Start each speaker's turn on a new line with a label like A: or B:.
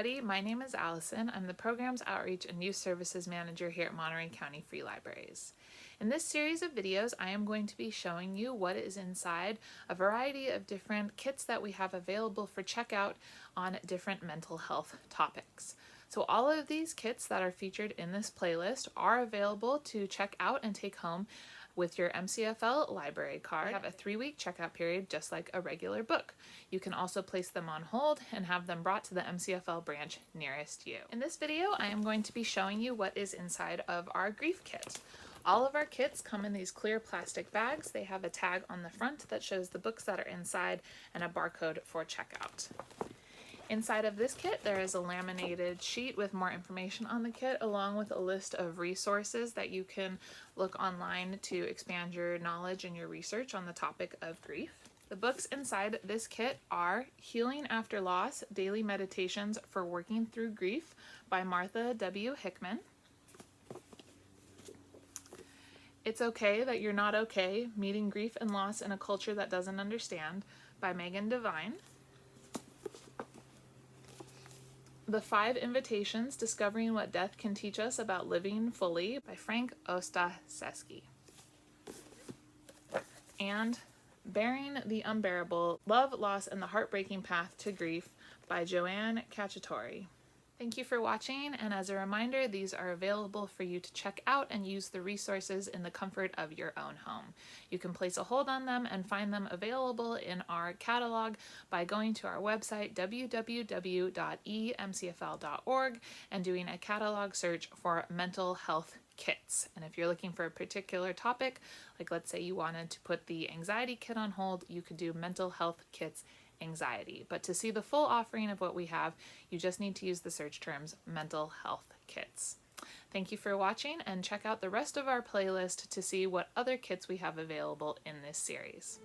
A: everybody. My name is Allison. I'm the Programs Outreach and Youth Services Manager here at Monterey County Free Libraries. In this series of videos, I am going to be showing you what is inside a variety of different kits that we have available for checkout on different mental health topics. So all of these kits that are featured in this playlist are available to check out and take home with your MCFL library card. They have a 3-week checkout period just like a regular book. You can also place them on hold and have them brought to the MCFL branch nearest you. In this video, I am going to be showing you what is inside of our grief kit. All of our kits come in these clear plastic bags. They have a tag on the front that shows the books that are inside and a barcode for checkout. Inside of this kit, there is a laminated sheet with more information on the kit, along with a list of resources that you can look online to expand your knowledge and your research on the topic of grief. The books inside this kit are Healing After Loss, Daily Meditations for Working Through Grief by Martha W. Hickman. It's Okay That You're Not Okay, Meeting Grief and Loss in a Culture That Doesn't Understand by Megan Devine. The 5 Invitations, Discovering What Death Can Teach Us About Living Fully by Frank Ostaseski. And Bearing the Unbearable, Love, Loss, and the Heartbreaking Path to Grief by Joanne Cacciatore. Thank you for watching, and as a reminder, these are available for you to check out and use the resources in the comfort of your own home. You can place a hold on them and find them available in our catalog by going to our website www.emcfl.org and doing a catalog search for mental health kits. And if you're looking for a particular topic, like let's say you wanted to put the anxiety kit on hold, you could do mental health kits anxiety. But to see the full offering of what we have, you just need to use the search terms mental health kits. Thank you for watching, and check out the rest of our playlist to see what other kits we have available in this series.